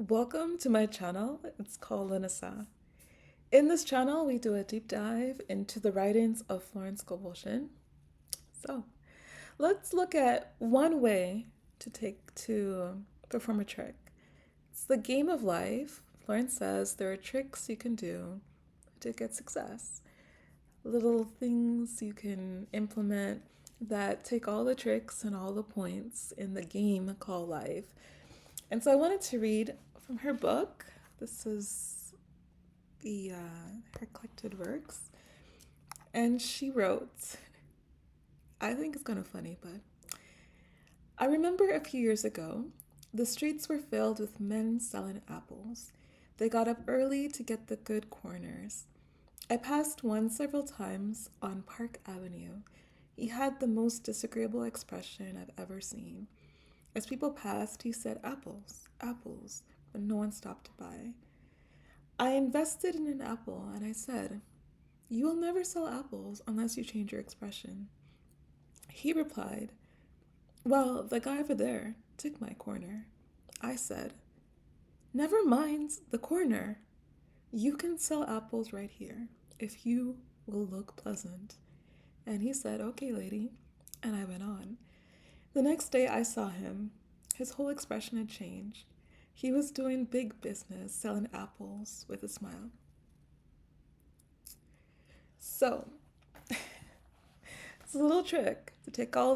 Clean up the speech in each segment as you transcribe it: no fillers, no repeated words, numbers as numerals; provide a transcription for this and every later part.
Welcome to my channel. It's called Linasa. In this channel, we do a deep dive into the writings of Florence Scovel Shinn. So, let's look at one way to perform a trick. It's the game of life. Florence says there are tricks you can do to get success. Little things you can implement that take all the tricks and all the points in the game called life. And so I wanted to read from her book. This is her collected works. And she wrote, I think it's kind of funny, but I remember a few years ago, the streets were filled with men selling apples. They got up early to get the good corners. I passed one several times on Park Avenue. He had the most disagreeable expression I've ever seen. As people passed, he said, apples, apples, but no one stopped to buy. I invested in an apple and I said, you will never sell apples unless you change your expression. He replied, well, the guy over there took my corner. I said, never mind the corner. You can sell apples right here if you will look pleasant. And he said, okay, lady. And I went on. The next day I saw him. His whole expression had changed. He was doing big business, selling apples with a smile. So, it's a little trick to take all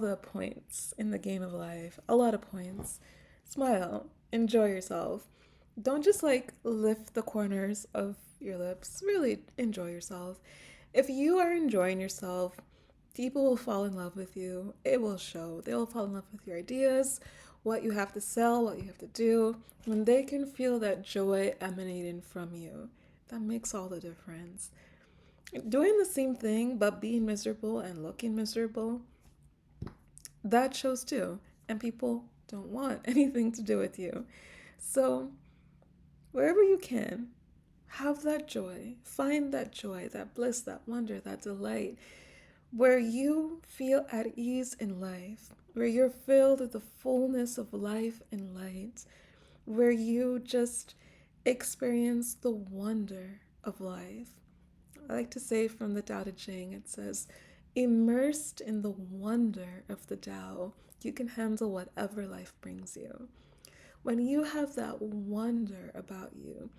the points in the game of life, a lot of points. Smile, enjoy yourself. Don't just like lift the corners of your lips. Really enjoy yourself. If you are enjoying yourself, people will fall in love with you. It will show. They will fall in love with your ideas, what you have to sell, what you have to do. When they can feel that joy emanating from you, that makes all the difference. Doing the same thing but being miserable and looking miserable, that shows too. And people don't want anything to do with you. So, wherever you can, have that joy. Find that joy, that bliss, that wonder, that delight, where you feel at ease in life, where you're filled with the fullness of life and light, where you just experience the wonder of life. I like to say from the Tao Te Ching, it says, immersed in the wonder of the Tao, you can handle whatever life brings you. When you have that wonder about you,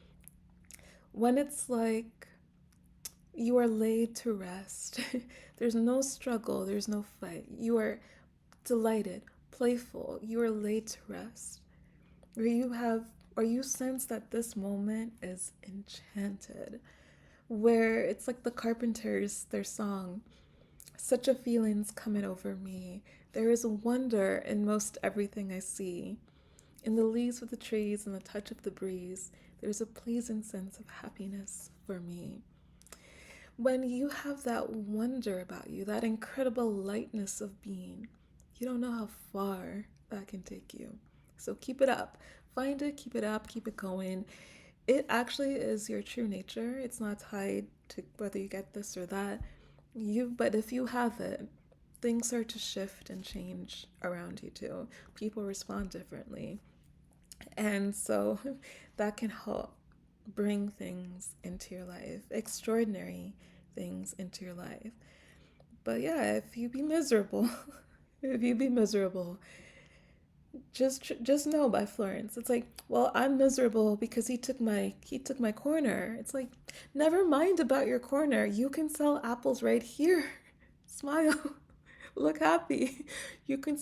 when it's like you are laid to rest, there's no struggle, there's no fight, you are delighted, playful, you are laid to rest, where you have, or you sense that this moment is enchanted, where it's like the Carpenters, their song, such a feeling's coming over me. There is wonder in most everything I see. In the leaves of the trees and the touch of the breeze, there's a pleasing sense of happiness for me. When you have that wonder about you, that incredible lightness of being, you don't know how far that can take you. So keep it up. Find it, keep it up, keep it going. It actually is your true nature. It's not tied to whether you get this or that. But if you have it, things start to shift and change around you too. People respond differently. And so that can help bring things into your life, extraordinary things into your life. But yeah, if you be miserable, if you be miserable, just know by Florence. It's like, well, I'm miserable because he took my corner. It's like, never mind about your corner. You can sell apples right here. Smile. Look happy. You can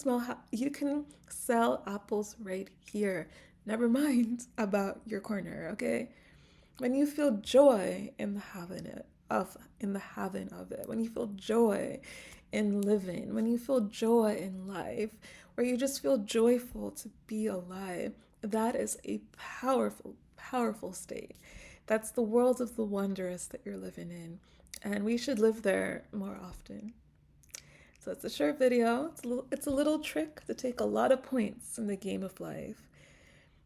sell apples right here. Never mind about your corner, okay? When you feel joy in the having of it, when you feel joy in living, when you feel joy in life, where you just feel joyful to be alive, that is a powerful, powerful state. That's the world of the wondrous that you're living in, and we should live there more often. So it's a short video. It's a little trick to take a lot of points in the game of life.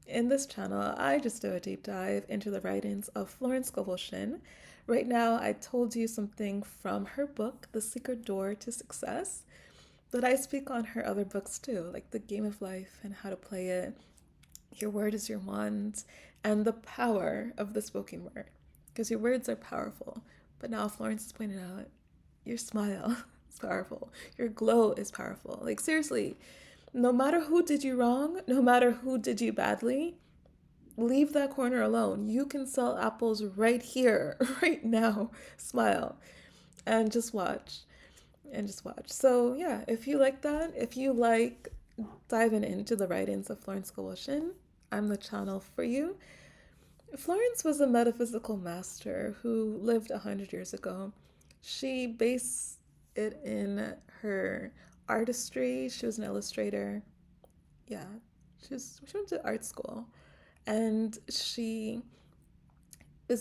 In this channel, I just do a deep dive into the writings of Florence Scovel Shinn. Right now, I told you something from her book, The Secret Door to Success, but I speak on her other books too, like The Game of Life and How to Play It, Your word is your wand, and the power of the spoken word. Because your words are powerful. But now Florence is pointing out your smile is powerful. Your glow is powerful. Like, seriously, no matter who did you wrong, no matter who did you badly, leave that corner alone. You can sell apples right here, right now. Smile and just watch. And just watch. So, yeah, if you like that, if you like diving into the writings of Florence Scovel Shinn, I'm the channel for you. Florence was a metaphysical master who lived 100 years ago. She based it in her artistry. She was an illustrator. Yeah, she went to art school, and is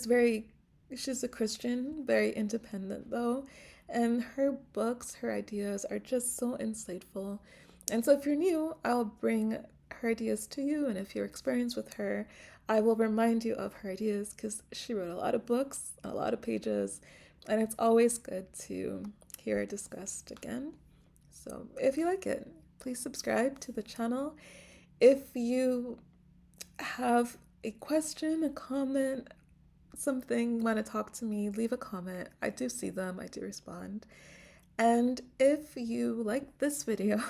very she's a Christian, very independent though, and her books, her ideas are just so insightful. And so if you're new, I'll bring her ideas to you, and if you're experienced with her, I will remind you of her ideas because she wrote a lot of books, a lot of pages, and it's always good to hear it discussed again. So if you like it, please subscribe to the channel. If you have a question, a comment, something, want to talk to me, leave a comment. I do see them, I do respond. And if you like this video,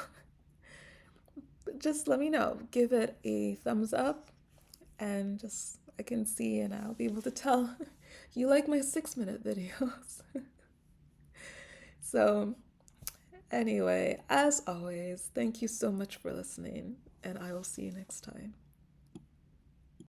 just let me know. Give it a thumbs up, and just I can see and I'll be able to tell you like my 6-minute videos. So, anyway, as always, thank you so much for listening, and I will see you next time.